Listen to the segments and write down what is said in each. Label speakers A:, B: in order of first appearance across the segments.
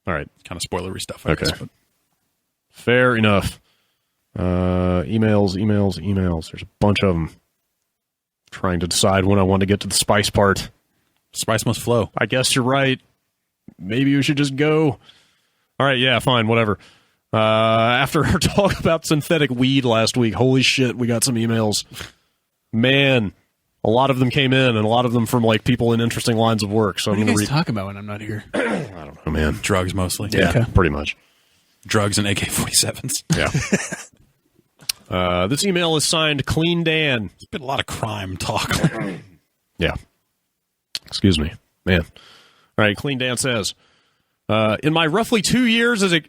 A: All right.
B: Kind of spoilery stuff, I guess. But.
A: Fair enough. Emails. There's a bunch of them. Trying to decide when I want to get to the spice part.
B: Spice must flow.
A: I guess you're right. Maybe we should just go. All right, yeah, fine, whatever. After our talk about synthetic weed last week, holy shit, we got some emails. Man, a lot of them came in, and a lot of them from like people in interesting lines of work. So
C: what
A: I'm
C: do you
A: going
C: guys talk about when I'm not here?
A: I don't know, man.
B: Drugs mostly.
A: Yeah, okay. Pretty much.
B: Drugs and AK-47s.
A: Yeah. This email is signed Clean Dan.
B: There's been a lot of crime talk.
A: Yeah. Excuse me, man. All right, Clean Dan says, in my roughly 2 years as a...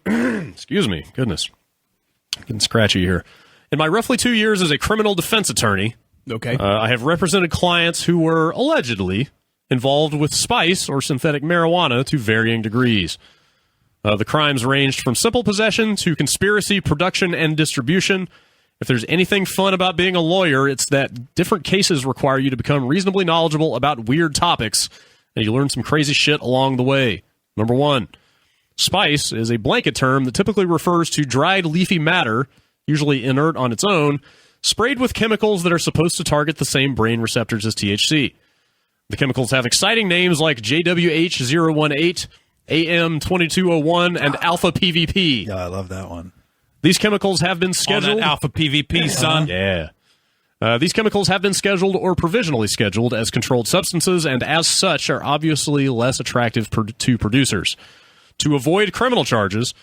A: excuse me, goodness. Getting scratchy here. In my roughly 2 years as a criminal defense attorney, I have represented clients who were allegedly involved with spice or synthetic marijuana to varying degrees. The crimes ranged from simple possession to conspiracy, production, and distribution. If there's anything fun about being a lawyer, it's that different cases require you to become reasonably knowledgeable about weird topics, and you learn some crazy shit along the way. Number 1, spice is a blanket term that typically refers to dried leafy matter, usually inert on its own, sprayed with chemicals that are supposed to target the same brain receptors as THC. The chemicals have exciting names like JWH018, AM2201, and Alpha PVP.
D: Yeah, I love that one.
A: These chemicals have been scheduled...
B: Alpha PVP, son.
A: Yeah. These chemicals have been scheduled or provisionally scheduled as controlled substances and as such are obviously less attractive to producers. To avoid criminal charges,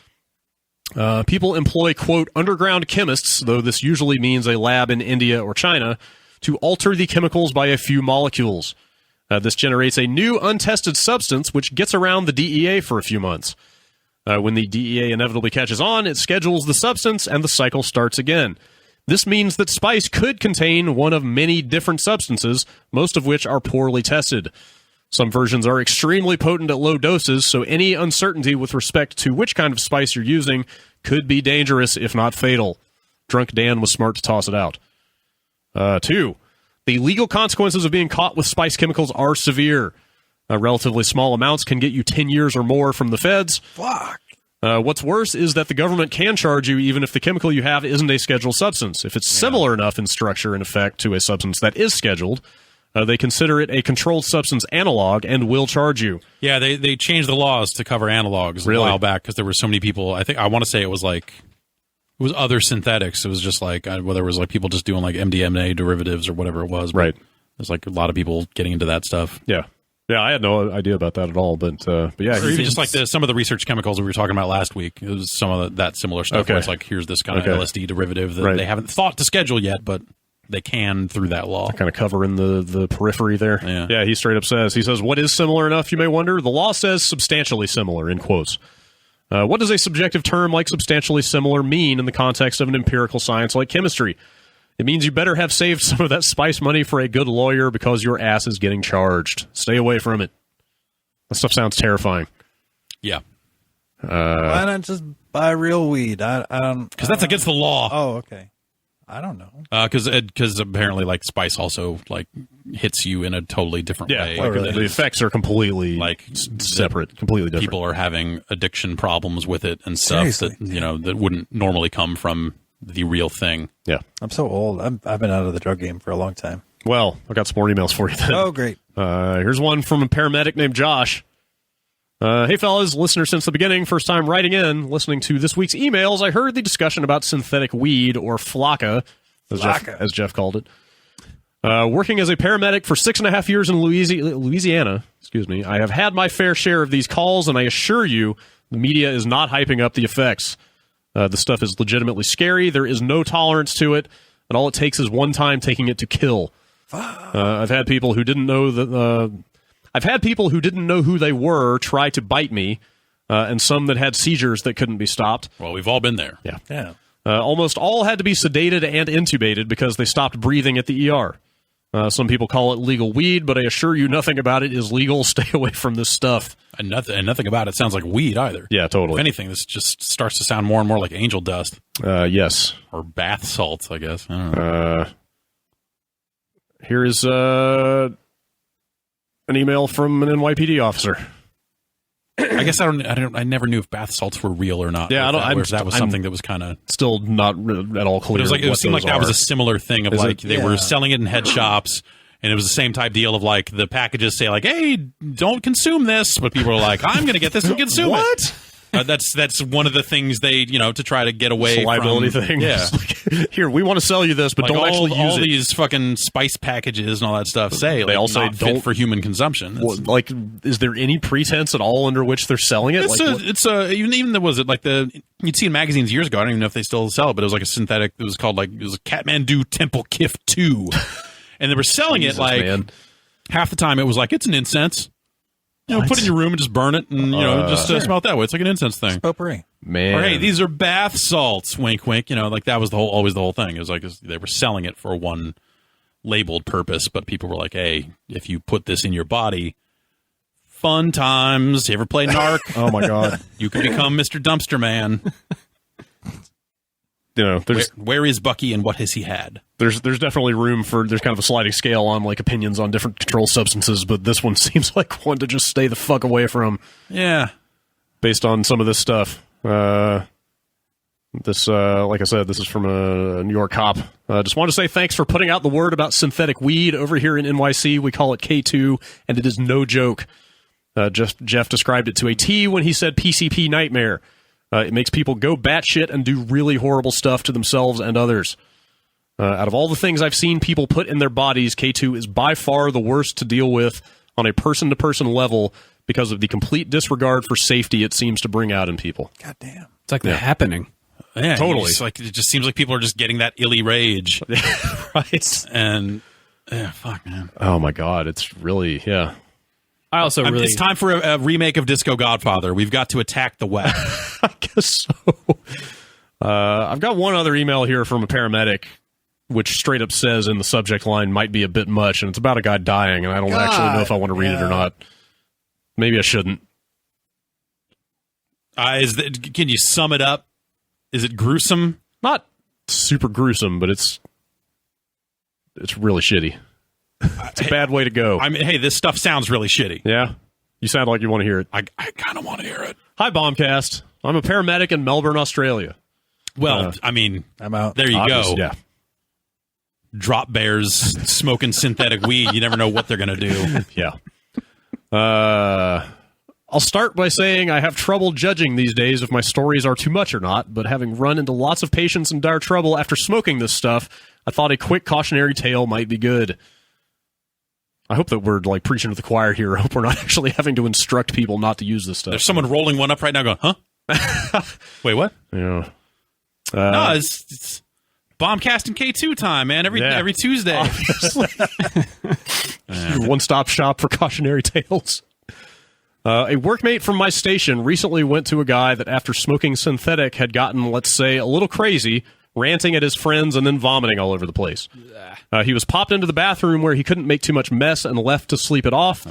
A: people employ, quote, underground chemists, though this usually means a lab in India or China, to alter the chemicals by a few molecules. This generates a new untested substance which gets around the DEA for a few months. When the DEA inevitably catches on, it schedules the substance and the cycle starts again. This means that spice could contain one of many different substances, most of which are poorly tested. Some versions are extremely potent at low doses, so any uncertainty with respect to which kind of spice you're using could be dangerous, if not fatal. Drunk Dan was smart to toss it out. 2. The legal consequences of being caught with spice chemicals are severe. Relatively small amounts can get you 10 years or more from the feds.
D: Fuck.
A: What's worse is that the government can charge you even if the chemical you have isn't a scheduled substance. If it's similar enough in structure and effect to a substance that is scheduled, they consider it a controlled substance analog and will charge you.
B: Yeah, they changed the laws to cover analogs a while back because there were so many people. I want to say it was other synthetics. It was just like, there was like people just doing like MDMA derivatives or whatever it was.
A: Right.
B: There's like a lot of people getting into that stuff.
A: Yeah. Yeah, I had no idea about that at all, but yeah.
B: Or even just like some of the research chemicals we were talking about last week. It was some of that similar stuff where it's like, here's this kind of LSD derivative that they haven't thought to schedule yet, but they can through that law.
A: They're kind of covering the periphery there. Yeah, he straight up says, what is similar enough, you may wonder? The law says substantially similar, in quotes. What does a subjective term like substantially similar mean in the context of an empirical science like chemistry? It means you better have saved some of that spice money for a good lawyer because your ass is getting charged. Stay away from it. That stuff sounds terrifying.
B: Yeah.
D: Why not just buy real weed? I don't...
B: Because that's against the law.
D: Oh, okay. I don't know.
B: Because apparently, like, spice also, like, hits you in a totally different way.
A: Yeah, the effects are completely, like, separate, completely different.
B: People are having addiction problems with it and stuff that, that wouldn't normally come from the real thing.
A: Yeah.
D: I'm so old. I've been out of the drug game for a long time.
A: Well, I got some more emails for you then.
D: Oh, great.
A: Here's one from a paramedic named Josh. Hey, fellas, listener since the beginning, first time writing in, listening to this week's emails, I heard the discussion about synthetic weed, or flakka, as Jeff called it. Working as a paramedic for 6.5 years in Louisiana, I have had my fair share of these calls, and I assure you, the media is not hyping up the effects. The stuff is legitimately scary. There is no tolerance to it, and all it takes is one time taking it to kill. I've had people who didn't know who they were try to bite me, and some that had seizures that couldn't be stopped.
B: Well, we've all been there.
D: Yeah.
A: Almost all had to be sedated and intubated because they stopped breathing at the ER. Some people call it legal weed, but I assure you nothing about it is legal. Stay away from this stuff.
B: And nothing about it sounds like weed either.
A: Yeah, totally.
B: If anything, this just starts to sound more and more like angel dust.
A: Yes.
B: Or bath salts, I guess. I don't know.
A: Here is an email from an NYPD officer.
B: I guess I never knew if bath salts were real or not.
A: Yeah,
B: if that was something that was kind of
A: still not at all clear.
B: It seemed like that was a similar thing of they were selling it in head shops, and it was the same type deal of like the packages say like, "Hey, don't consume this," but people are like, "I'm going to get this and consume it." That's one of the things they to try to get away
A: from liability
B: thing.
A: Yeah, like, here we want to sell you this, but don't actually use
B: all
A: it.
B: these fucking spice packages and all that stuff say
A: they all say
B: not fit for human consumption.
A: Like, is there any pretense at all under which they're selling it?
B: Even there was it like you'd see in magazines years ago. I don't even know if they still sell it, but it was like a synthetic. It was called it was a Kathmandu Temple Kif 2, and they were selling it half the time. It was like it's an incense. Put it in your room and just burn it, and just smell it that way. It's like an incense thing.
D: Potpourri,
A: man.
B: Or hey, these are bath salts. Wink, wink. Like that was always the whole thing. It was like they were selling it for one labeled purpose, but people were like, "Hey, if you put this in your body, fun times. You ever play Narc?
A: Oh my god,
B: you can become Mr. Dumpster Man." Where is Bucky and what has he had?
A: There's definitely room for there's kind of a sliding scale on like opinions on different controlled substances, but this one seems like one to just stay the fuck away from.
B: Yeah,
A: based on some of this stuff. Like I said, this is from a New York cop. Just want to say thanks for putting out the word about synthetic weed over here in NYC. We call it K2, and it is no joke. Jeff described it to a T when he said PCP nightmare. It makes people go batshit and do really horrible stuff to themselves and others. Out of all the things I've seen people put in their bodies, K2 is by far the worst to deal with on a person-to-person level because of the complete disregard for safety it seems to bring out in people.
D: God damn.
C: It's like the happening.
B: Yeah,
A: totally.
B: It just seems like people are just getting that illy rage.
A: Right.
B: And, fuck, man.
A: Oh, my God. It's really, yeah.
C: I also really...
B: It's time for a remake of Disco Godfather. We've got to attack the web.
A: I guess so. I've got one other email here from a paramedic, which straight up says in the subject line might be a bit much, and it's about a guy dying, and I don't actually know if I want to read it or not. Maybe I shouldn't.
B: Can you sum it up? Is it gruesome?
A: Not super gruesome, but it's really shitty. It's a bad way to go.
B: I mean, hey, this stuff sounds really shitty.
A: Yeah? You sound like you want to hear it.
B: I kind of want to hear it.
A: Hi, Bombcast. I'm a paramedic in Melbourne, Australia.
B: Well, I mean,
D: I'm out.
B: There you go.
A: Yeah.
B: Drop bears smoking synthetic weed. You never know what they're going to do.
A: Yeah. I'll start by saying I have trouble judging these days if my stories are too much or not, but having run into lots of patients in dire trouble after smoking this stuff, I thought a quick cautionary tale might be good. I hope that we're like preaching to the choir here. I hope we're not actually having to instruct people not to use this stuff.
B: There's someone rolling one up right now going, huh? Wait, what?
A: Yeah.
B: No, it's Bombcast and K2 time, man. Every Tuesday.
A: Your one-stop shop for cautionary tales. A workmate from my station recently went to a guy that after smoking synthetic had gotten, let's say, a little crazy, ranting at his friends and then vomiting all over the place. He was popped into the bathroom where he couldn't make too much mess and left to sleep it off.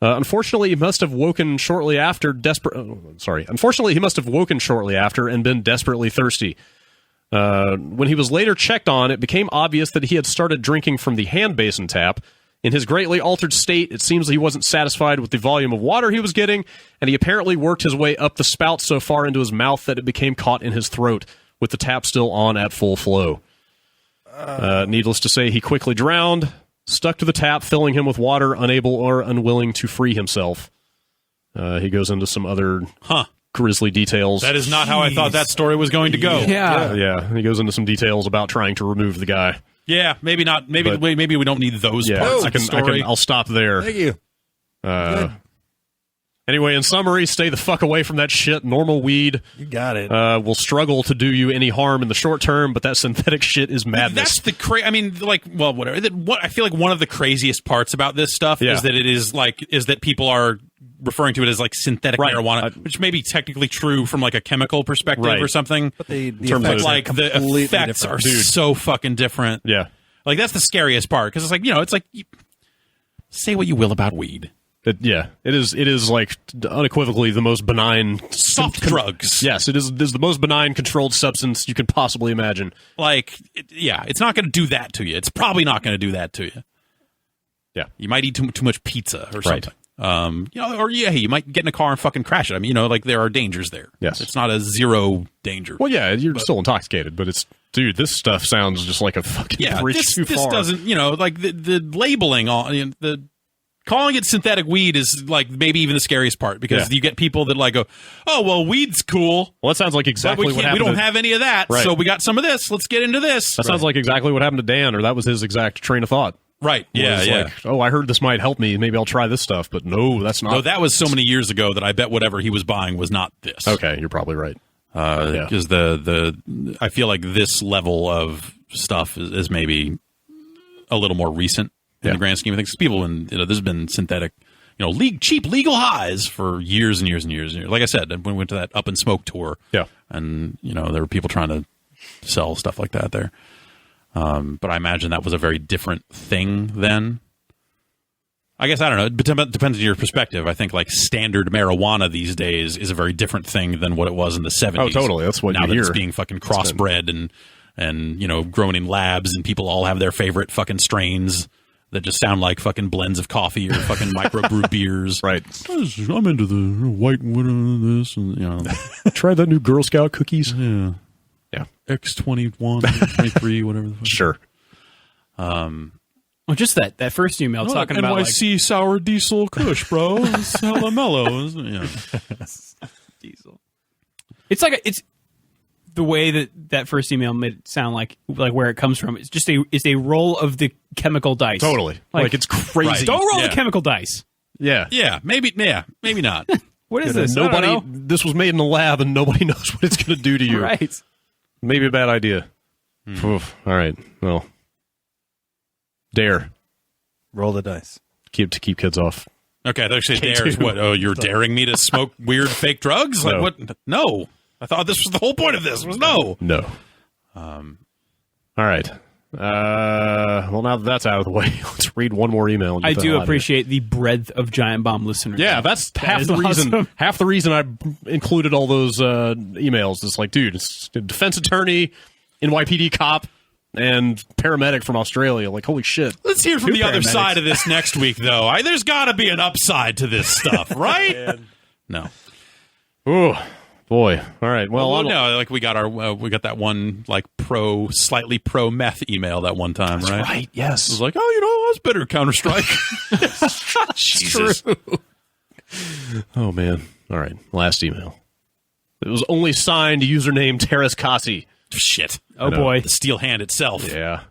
A: Unfortunately, he must have woken shortly after Unfortunately, he must have woken shortly after and been desperately thirsty. When he was later checked on, it became obvious that he had started drinking from the hand basin tap. In his greatly altered state, it seems that he wasn't satisfied with the volume of water he was getting, and he apparently worked his way up the spout so far into his mouth that it became caught in his throat, with the tap still on at full flow. Needless to say, he quickly drowned, stuck to the tap, filling him with water, unable or unwilling to free himself. He goes into some other grisly details.
B: That is not how I thought that story was going to go.
A: Yeah. He goes into some details about trying to remove the guy.
B: Yeah, maybe not. Maybe we don't need those parts of the story.
A: I'll stop there.
D: Thank you.
A: Anyway, in summary, stay the fuck away from that shit. Normal weed.
D: You got it.
A: Will struggle to do you any harm in the short term, but that synthetic shit is madness.
B: That's the I mean, like, well, whatever. What I feel like one of the craziest parts about this stuff is that it is that people are referring to it as like synthetic marijuana, which may be technically true from like a chemical perspective or something.
D: But the
B: effects are so fucking different.
A: Yeah,
B: like that's the scariest part because it's like say what you will about weed.
A: It is like unequivocally the most benign
B: soft drugs.
A: Yes, it is the most benign controlled substance you could possibly imagine.
B: Like, it's not going to do that to you. It's probably not going to do that to you.
A: Yeah,
B: you might eat too much pizza or something. Or you might get in a car and fucking crash it. I mean, like there are dangers there.
A: Yes.
B: It's not a zero danger.
A: Well, yeah, you're still intoxicated, but dude, this stuff sounds just like a fucking bridge too far.
B: This doesn't, like the labeling on the calling it synthetic weed is like maybe even the scariest part because you get people that like go, oh, well, weed's cool.
A: Well, that sounds like exactly what happened.
B: We don't have any of that, so we got some of this. Let's get into this.
A: That sounds like exactly what happened to Dan, or that was his exact train of thought.
B: Right. Yeah.
A: Like, oh, I heard this might help me. Maybe I'll try this stuff. But no, that's not.
B: No, that was so many years ago that I bet whatever he was buying was not this.
A: Okay, you're probably right.
B: Because I feel like this level of stuff is maybe a little more recent in the grand scheme of things. People, there's been synthetic, cheap legal highs for years and years and years and years. Like I said, when we went to that Up in Smoke tour, and there were people trying to sell stuff like that there. But I imagine that was a very different thing then. I guess, I don't know. It depends on your perspective. I think like standard marijuana these days is a very different thing than what it was in the 70s.
A: Oh, totally. That's what
B: now
A: you hear.
B: It's being fucking crossbred and grown in labs, and people all have their favorite fucking strains that just sound like fucking blends of coffee or fucking microbrew beers.
A: Right.
B: I'm into the white widow, this, and
A: Try that new Girl Scout cookies.
B: Yeah. X21, 23, whatever.
A: Sure.
C: Well, just that first email talking about
B: NYC sour diesel Kush, bro. It's hella mellow.
C: diesel. It's like it's the way that first email made it sound like where it comes from. It's just a roll of the chemical dice.
A: Totally. Like it's crazy.
B: Right.
C: Don't roll the chemical dice.
A: Yeah.
B: Yeah, maybe not.
C: What is this?
A: Nobody. This was made in the lab, and nobody knows what it's going to do to you.
C: Right.
A: Maybe a bad idea. Oof. All right. Well, dare.
D: Roll the dice.
A: Keep kids off.
B: Okay, that actually dares. What? Oh, you're daring me to smoke weird fake drugs? Like
A: No.
B: what? No. I thought this was the whole point of this. Was no.
A: No. All right. Well, now that that's out of the way, let's read one more email.
C: I do appreciate the breadth of Giant Bomb listeners.
A: Yeah, that's half the reason.
C: Awesome.
A: Half the reason I included all those emails. It's like, dude, it's a defense attorney, NYPD cop, and paramedic from Australia. Like, holy shit!
B: Let's hear from
C: Two
B: the other
C: paramedics.
B: side of this next week, though. There's got to be an upside to this stuff, right? No.
A: Oh boy! All right. Well,
B: no, like we got that one like slightly pro meth email that one time, right?
A: right.
B: It
A: Yes.
B: was like, oh, I was better at Counter-Strike.
A: Jesus. Oh man! All right. Last email. It was only signed username Terrace Kasi.
B: Shit.
C: Oh boy.
B: The steel hand itself.
A: Yeah.